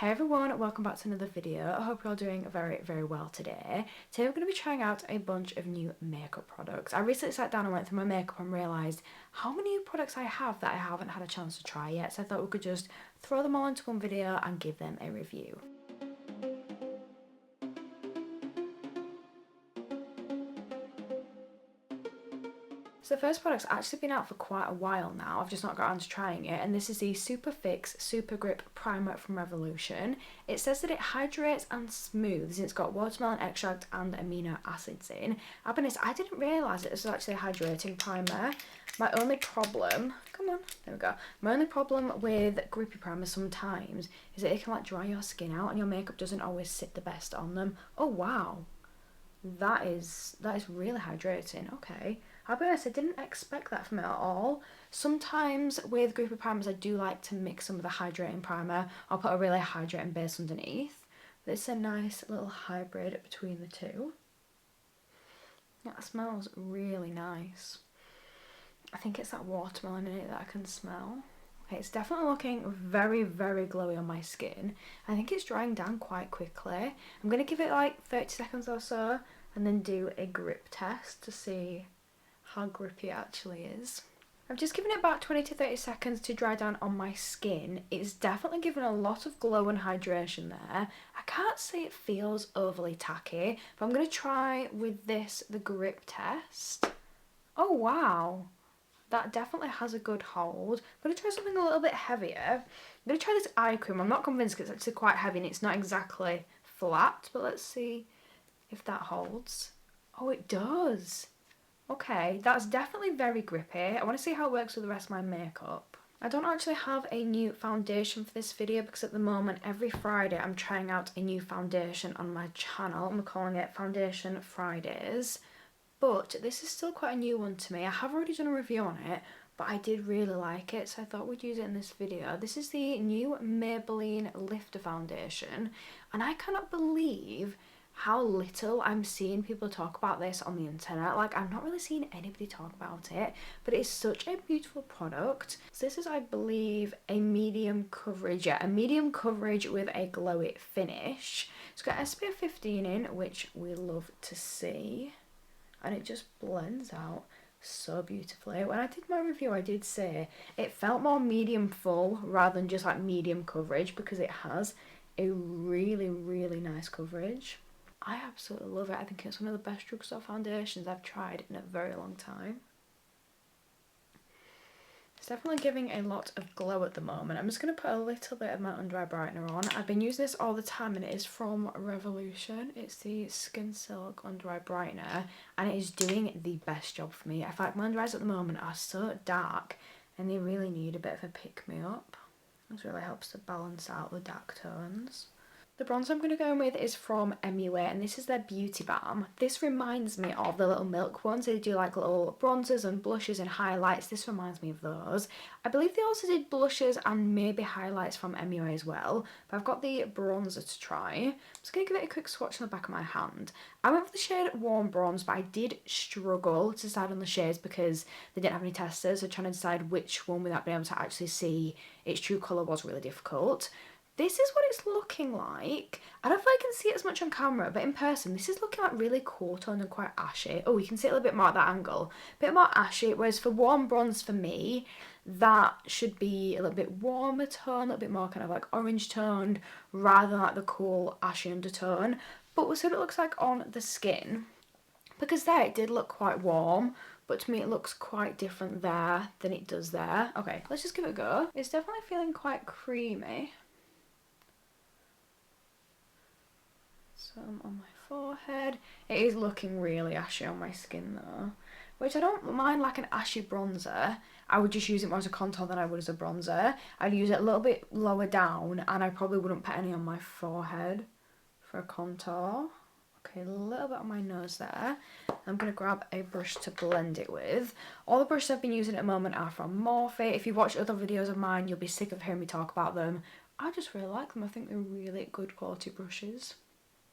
Hey everyone, welcome back to another video. I hope you're all doing very well today. Today we're going to be trying out a bunch of new makeup products. I recently sat down and went through my makeup and realised how many new products I have that I haven't had a chance to try yet, so I thought we could just throw them all into one video and give them a review. So the first product's actually been out for quite a while now, I've just not got around to trying it, and this is the Super Fix Super Grip Primer from Revolution. It says that it hydrates and smooths, and it's got watermelon extract and amino acids in. I'll be honest, I didn't realise it was actually a hydrating primer. My only problem, there we go. My only problem with grippy primers sometimes is that it can like dry your skin out and your makeup doesn't always sit the best on them. Oh wow, that is really hydrating. Okay. I'll be honest, I didn't expect that from it at all. Sometimes with grippy primers I do like to mix some of the hydrating primer. I'll put a really hydrating base underneath. This is a nice little hybrid between the two. That smells really nice. I think it's that watermelon in it that I can smell. Okay, it's definitely looking very glowy on my skin. I think it's drying down quite quickly. I'm going to give it like 30 seconds or so and then do a grip test to see how grippy it actually is. I've just given it about 20 to 30 seconds to dry down on my skin. It's definitely given a lot of glow and hydration there. I can't say it feels overly tacky, but I'm going to try with this, the grip test. Oh wow, that definitely has a good hold. I'm going to try something a little bit heavier. I'm going to try this eye cream. I'm not convinced because it's actually quite heavy and it's not exactly flat, but let's see if that holds. Oh, it does. Okay, that's definitely very grippy. I want to see how it works with the rest of my makeup. I don't actually have a new foundation for this video because at the moment every Friday I'm trying out a new foundation on my channel. I'm calling it Foundation Fridays. But this is still quite a new one to me. I have already done a review on it, but I did really like it, so I thought we'd use it in this video. This is the new Maybelline Lifter Foundation, and I cannot believe how little I'm seeing people talk about this on the internet. Like, I'm not really seeing anybody talk about it, but it's such a beautiful product. So this is, I believe, a medium coverage, a medium coverage with a glowy finish. It's got SPF 15 in, which we love to see, and it just blends out so beautifully. When I did my review, I did say it felt more medium full rather than just like medium coverage, because it has a really nice coverage. I absolutely love it. I think it's one of the best drugstore foundations I've tried in a very long time. It's definitely giving a lot of glow at the moment. I'm just going to put a little bit of my under eye brightener on. I've been using this all the time and it is from Revolution. It's the Skin Silk Under Eye Brightener and it is doing the best job for me. I feel like my under eyes at the moment are so dark and they really need a bit of a pick-me-up. This really helps to balance out the dark tones. The bronzer I'm going to go in with is from MUA and this is their Beauty Balm. This reminds me of the little Milk ones. They do like little bronzers and blushes and highlights. This reminds me of those. I believe they also did blushes and maybe highlights from MUA as well. But I've got the bronzer to try. I'm just going to give it a quick swatch on the back of my hand. I went for the shade Warm Bronze, but I did struggle to decide on the shades because they didn't have any testers. So trying to decide which one without being able to actually see its true colour was really difficult. This is what it's looking like. I don't feel like I can see it as much on camera, but in person, this is looking like really cool toned and quite ashy. Oh, you can see it a little bit more at that angle. A bit more ashy, whereas for Warm Bronze for me, that should be a little bit warmer tone, a little bit more kind of like orange toned, rather than like the cool ashy undertone. But we'll see what it looks like on the skin. Because there, it did look quite warm, but to me it looks quite different there than it does there. Okay, let's just give it a go. It's definitely feeling quite creamy. Some on my forehead. It is looking really ashy on my skin though, which I don't mind. Like an ashy bronzer, I would just use it more as a contour than I would as a bronzer. I'd use it a little bit lower down and I probably wouldn't put any on my forehead for a contour. Okay, a little bit on my nose there. I'm going to grab a brush to blend it with. All the brushes I've been using at the moment are from Morphe. If you've watched other videos of mine, you'll be sick of hearing me talk about them. I just really like them. I think they're really good quality brushes.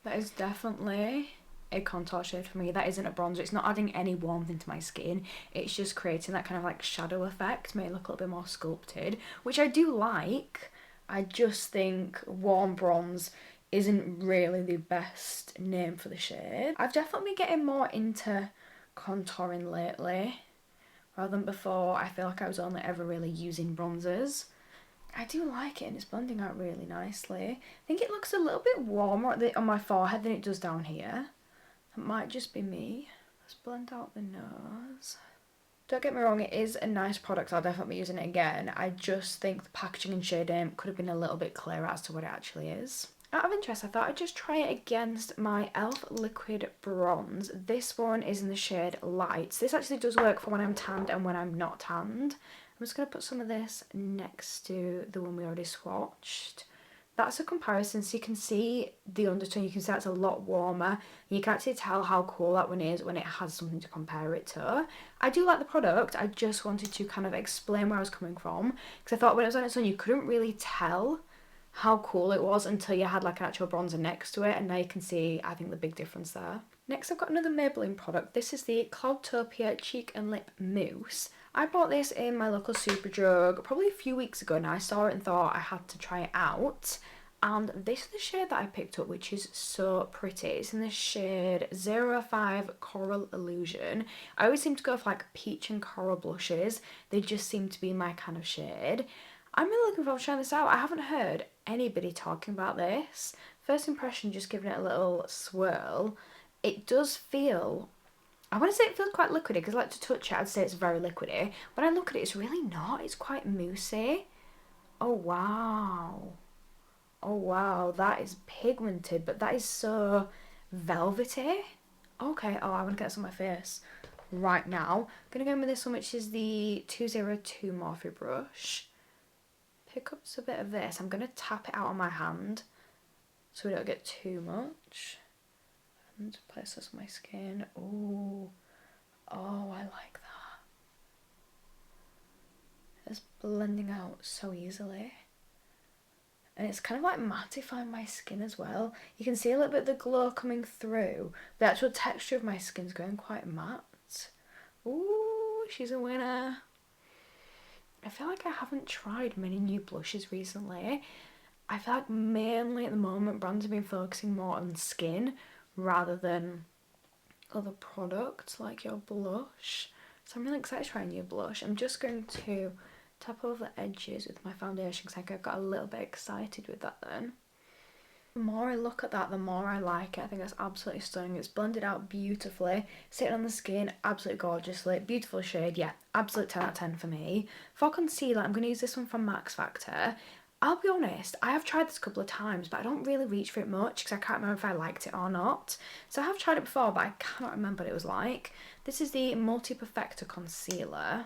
That is definitely a contour shade for me. That isn't a bronzer. It's not adding any warmth into my skin. It's just creating that kind of like shadow effect, make it look a little bit more sculpted, which I do like, I just think warm bronze isn't really the best name for the shade. I've definitely been getting more into contouring lately rather than before. I feel like I was only ever really using bronzers. I do like it and it's blending out really nicely. I think it looks a little bit warmer on my forehead than it does down here. It might just be me. Let's blend out the nose. Don't get me wrong, it is a nice product. I'll definitely be using it again. I just think the packaging and shade name could have been a little bit clearer as to what it actually is. Out of interest, I thought I'd just try it against my e.l.f. Liquid Bronze. This one is in the shade Lights. This actually does work for when I'm tanned and when I'm not tanned. I'm just going to put some of this next to the one we already swatched. That's a comparison, so you can see the undertone, you can see that's a lot warmer. You can actually tell how cool that one is when it has something to compare it to. I do like the product, I just wanted to kind of explain where I was coming from, because I thought when it was on its own you couldn't really tell how cool it was until you had like an actual bronzer next to it, and now you can see, I think, the big difference there. Next I've got another Maybelline product. This is the Cloudtopia Cheek and Lip Mousse. I bought this in my local Superdrug probably a few weeks ago now. I saw it and thought I had to try it out. And this is the shade that I picked up, which is so pretty. It's in the shade 05 Coral Illusion. I always seem to go for like peach and coral blushes. They just seem to be my kind of shade. I'm really looking forward to trying this out. I haven't heard anybody talking about this. First impression, just giving it a little swirl. It does feel, I want to say it feels quite liquidy, because I like to touch it, I'd say it's very liquidy. When I look at it, it's really not. It's quite moussey. Oh wow. Oh wow, that is pigmented, but that is so velvety. Okay, oh, I want to get this on my face right now. I'm going to go in with this one, which is the 202 Morphe brush. Pick up a bit of this. I'm going to tap it out on my hand so we don't get too much. And place this on my skin. Oh, oh, I like that. It's blending out so easily. And it's kind of like mattifying my skin as well. You can see a little bit of the glow coming through. The actual texture of my skin's going quite matte. Ooh, she's a winner. I feel like I haven't tried many new blushes recently. I feel like mainly at the moment brands have been focusing more on skin rather than other products like your blush. So I'm really excited to try a new blush. I'm just going to tap over the edges with my foundation because I think I got a little bit excited with that then. The more I look at that, the more I like it. I think that's absolutely stunning. It's blended out beautifully, sitting on the skin absolutely gorgeously. Beautiful shade, yeah, absolute 10 out of 10 for me. For concealer, I'm going to use this one from Max Factor. I'll be honest, I have tried this a couple of times, but I don't really reach for it much because I can't remember if I liked it or not. So I have tried it before, but I cannot remember what it was like. This is the Multi Perfector Concealer.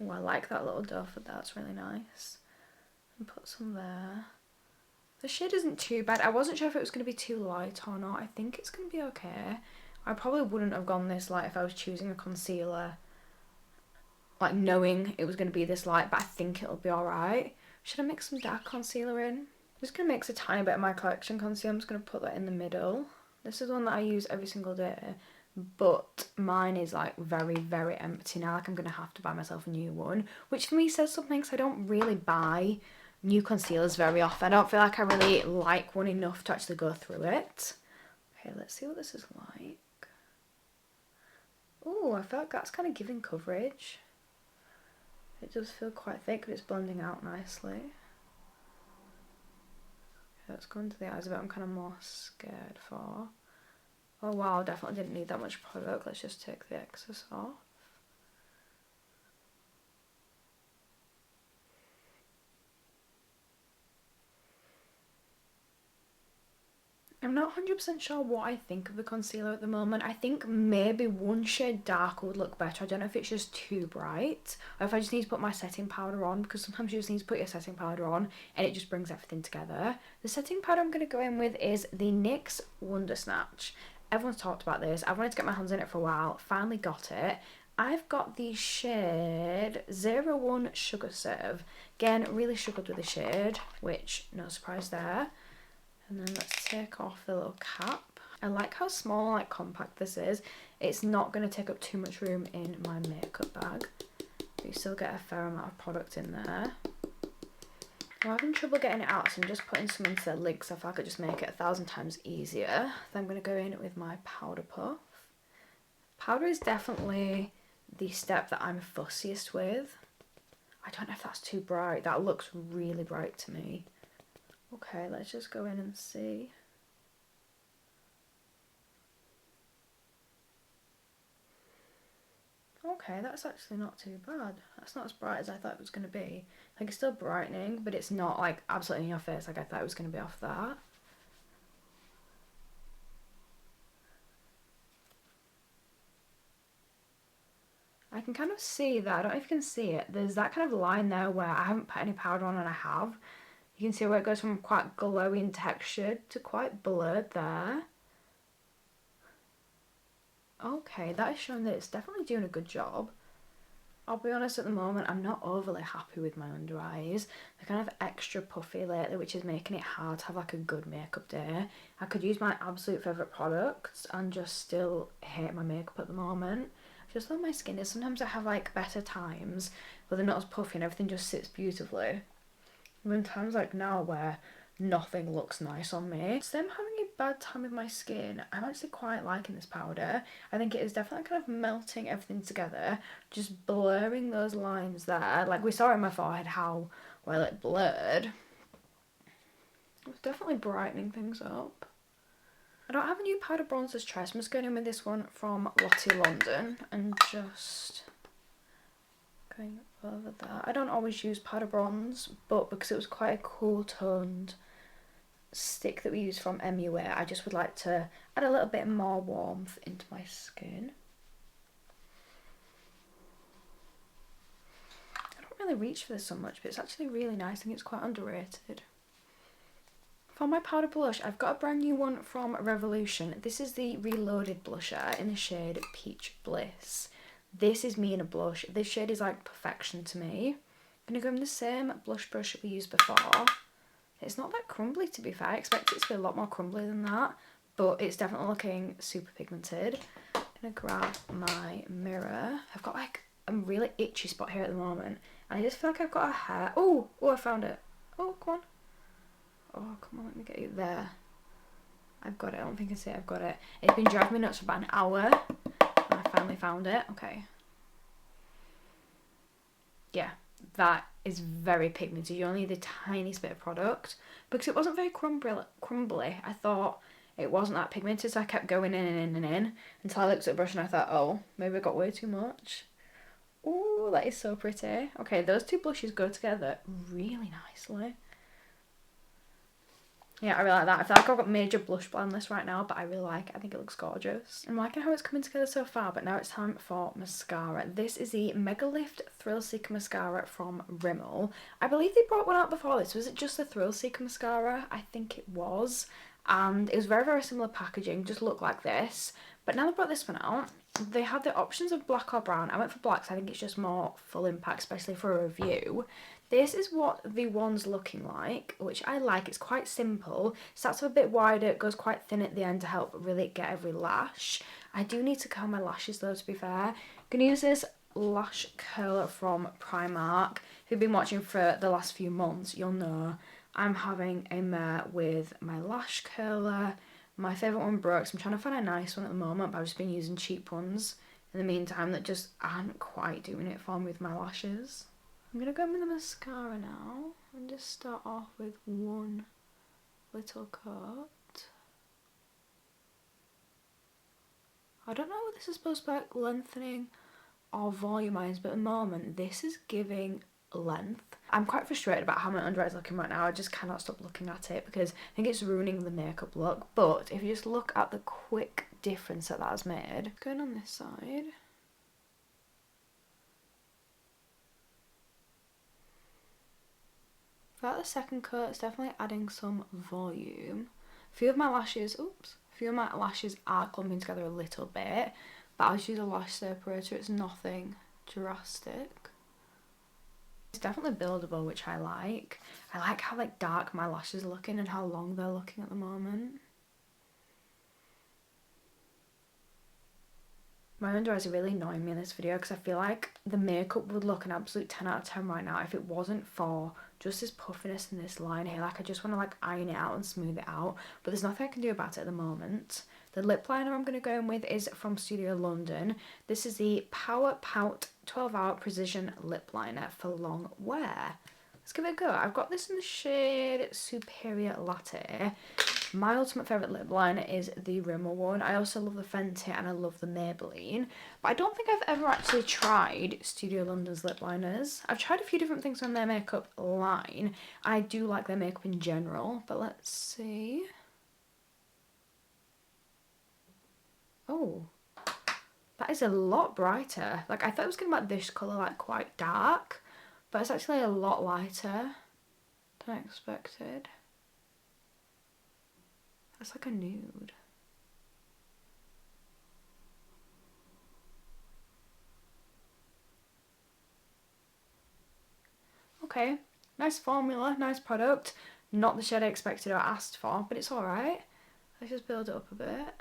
Oh, I like that little doe with that, it's really nice. And put some there. The shade isn't too bad. I wasn't sure if it was going to be too light or not. I think it's going to be okay. I probably wouldn't have gone this light if I was choosing a concealer, like knowing it was going to be this light, but I think it'll be alright. Should I mix some dark concealer in? I'm just going to mix a tiny bit of my collection concealer. I'm just going to put that in the middle. This is one that I use every single day, but mine is like very, very empty now. Like I'm going to have to buy myself a new one, which for me says something because I don't really buy new concealers very often. I don't feel like I really like one enough to actually go through it. Okay, let's see what this is like. Oh, I feel like that's kind of giving coverage. It does feel quite thick, but it's blending out nicely. Let's go into the eyes a bit. I'm kind of more scared for. Oh wow, definitely didn't need that much product. Let's just take the excess off. I'm not 100% sure what I think of the concealer at the moment. I think maybe one shade darker would look better. I don't know if it's just too bright or if I just need to put my setting powder on, because sometimes you just need to put your setting powder on and it just brings everything together. The setting powder I'm going to go in with is the NYX Wonder Snatch. Everyone's talked about this. I've wanted to get my hands on it for a while. Finally got it. I've got the shade 01 Sugar Serve. Again, really struggled with the shade, which no surprise there. And then let's take off the little cap. I like how small and like compact this is. It's not going to take up too much room in my makeup bag, but you still get a fair amount of product in there. I'm having trouble getting it out, so I'm just putting some into the lid because I feel like it just make it 1,000 times easier. Then I'm going to go in with my powder puff. Powder is definitely the step that I'm fussiest with. I don't know if that's too bright. That looks really bright to me. Okay, let's just go in and see. Okay, that's actually not too bad. That's not as bright as I thought it was going to be. Like, it's still brightening, but it's not, like, absolutely in your face like I thought it was going to be off that. I can kind of see that. I don't know if you can see it. There's that kind of line there where I haven't put any powder on and I have. You can see where it goes from quite glowy and textured to quite blurred there. Okay, that is showing that it's definitely doing a good job. I'll be honest, at the moment, I'm not overly happy with my under eyes. They're kind of extra puffy lately, which is making it hard to have like a good makeup day. I could use my absolute favourite products and just still hate my makeup at the moment. Just on my skin is sometimes I have like better times where they're not as puffy and everything just sits beautifully. And then times like now where nothing looks nice on me. So I'm having a bad time with my skin. I'm actually quite liking this powder. I think it is definitely kind of melting everything together, just blurring those lines there. Like we saw in my forehead how well it blurred. It's definitely brightening things up. I don't have a new powder bronzers try, so I'm just going in with this one from Lottie London and just going over that. I don't always use powder bronze, but because it was quite a cool toned stick that we use from MUA, I just would like to add a little bit more warmth into my skin. I don't really reach for this so much, but it's actually really nice. I think it's quite underrated. For my powder blush, I've got a brand new one from Revolution. This is the Reloaded blusher in the shade Peach Bliss. This is me in a blush. This shade is like perfection to me. I'm going to go in the same blush brush we used before. It's not that crumbly, to be fair. I expect it to be a lot more crumbly than that, but it's definitely looking super pigmented. I'm going to grab my mirror. I've got like a really itchy spot here at the moment, and I just feel like I've got a hair. Oh, I found it. Oh, come on. Oh, come on, let me get you there. I've got it. I don't think I can see it. I've got it. It's been driving me nuts for about an hour, and I finally found it. Okay. Yeah, that is very pigmented. You only need the tiniest bit of product. Because it wasn't very crumbly, I thought it wasn't that pigmented, so I kept going in and in and in until I looked at the brush and I thought, oh, maybe I got way too much. Oh, that is so pretty. Okay, those two blushes go together really nicely. Yeah, I really like that. I feel like I've got major blush blindness right now, but I really like it. I think it looks gorgeous. I'm liking how it's coming together so far, but now it's time for mascara. This is the Mega Lift Thrill Seeker Mascara from Rimmel. I believe they brought one out before this. Was it just the Thrill Seeker Mascara? I think it was. And it was very, very similar packaging, just looked like this. But now they brought this one out. They had the options of black or brown. I went for black, so I think it's just more full impact, especially for a review. This is what the one's looking like, which I like. It's quite simple. Starts a bit wider, it goes quite thin at the end to help really get every lash. I do need to curl my lashes though, to be fair. I'm going to use this lash curler from Primark. If you've been watching for the last few months, you'll know I'm having a mare with my lash curler. My favourite one broke, so I'm trying to find a nice one at the moment, but I've just been using cheap ones in the meantime that just aren't quite doing it for me with my lashes. I'm going to go in with the mascara now and just start off with one little coat. I don't know what this is supposed to be like, lengthening or volumizing, but at the moment this is giving length. I'm quite frustrated about how my under eye is looking right now. I just cannot stop looking at it because I think it's ruining the makeup look. But if you just look at the quick difference that has made. Going on this side. Throughout the second coat, it's definitely adding some volume. A few of my lashes are clumping together a little bit, but I'll just use a lash separator. It's nothing drastic. It's definitely buildable, which I like. I like how like dark my lashes are looking and how long they're looking at the moment. My under eyes are really annoying me in this video because I feel like the makeup would look an absolute 10 out of 10 right now if it wasn't for just this puffiness in this line here. Like I just want to like iron it out and smooth it out, but there's nothing I can do about it at the moment. The lip liner I'm going to go in with is from Studio London. This is the Power Pout 12-Hour Precision Lip Liner for long wear. Let's give it a go. I've got this in the shade Superior Latte. My ultimate favourite lip liner is the Rimmel one. I also love the Fenty and I love the Maybelline. But I don't think I've ever actually tried Studio London's lip liners. I've tried a few different things from their makeup line. I do like their makeup in general. But let's see. Oh, that is a lot brighter. Like I thought it was going to be like this colour, like quite dark. But it's actually a lot lighter than I expected. It's like a nude. Okay, nice formula, nice product. Not the shade I expected or asked for, but it's alright. Let's just build it up a bit.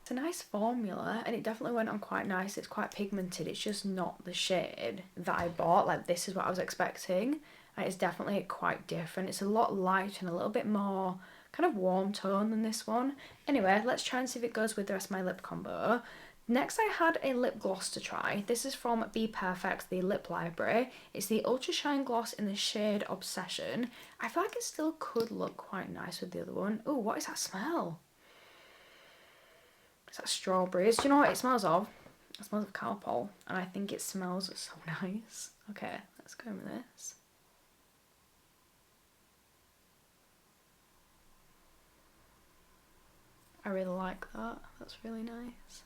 It's a nice formula and it definitely went on quite nice. It's quite pigmented. It's just not the shade that I bought. Like this is what I was expecting. And it's definitely quite different. It's a lot lighter and a little bit more kind of warm tone than this one. Anyway, let's try and see if it goes with the rest of my lip combo. Next I had a lip gloss to try. This is from Be Perfect, the Lip Library. It's the Ultra Shine Gloss in the shade Obsession. I feel like it still could look quite nice with the other one. Oh, what is that smell? Is that strawberries? Do you know what it smells of? It smells of Cowpole, and I think it smells so nice. Okay, let's go with this. I really like that. That's really nice.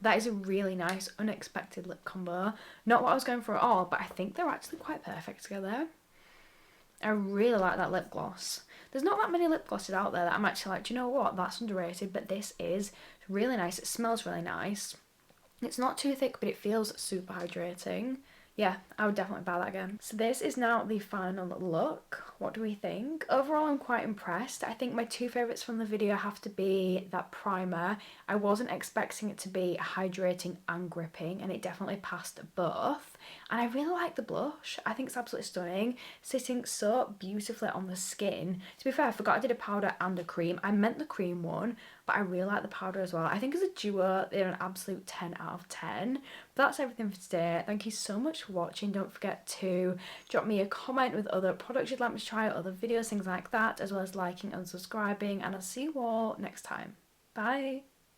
That is a really nice, unexpected lip combo. Not what I was going for at all, but I think they're actually quite perfect together. I really like that lip gloss. There's not that many lip glosses out there that I'm actually like, do you know what, that's underrated, but this is really nice. It smells really nice. It's not too thick, but it feels super hydrating. Yeah, I would definitely buy that again. So this is now the final look. What do we think? Overall, I'm quite impressed. I think my two favourites from the video have to be that primer. I wasn't expecting it to be hydrating and gripping, and it definitely passed both. And I really like the blush. I think it's absolutely stunning. Sitting so beautifully on the skin. To be fair, I forgot I did a powder and a cream. I meant the cream one, but I really like the powder as well. I think as a duo, they're an absolute 10 out of 10. But that's everything for today. Thank you so much for watching. Don't forget to drop me a comment with other products you'd like me to try, other videos, things like that, as well as liking and subscribing. And I'll see you all next time. Bye!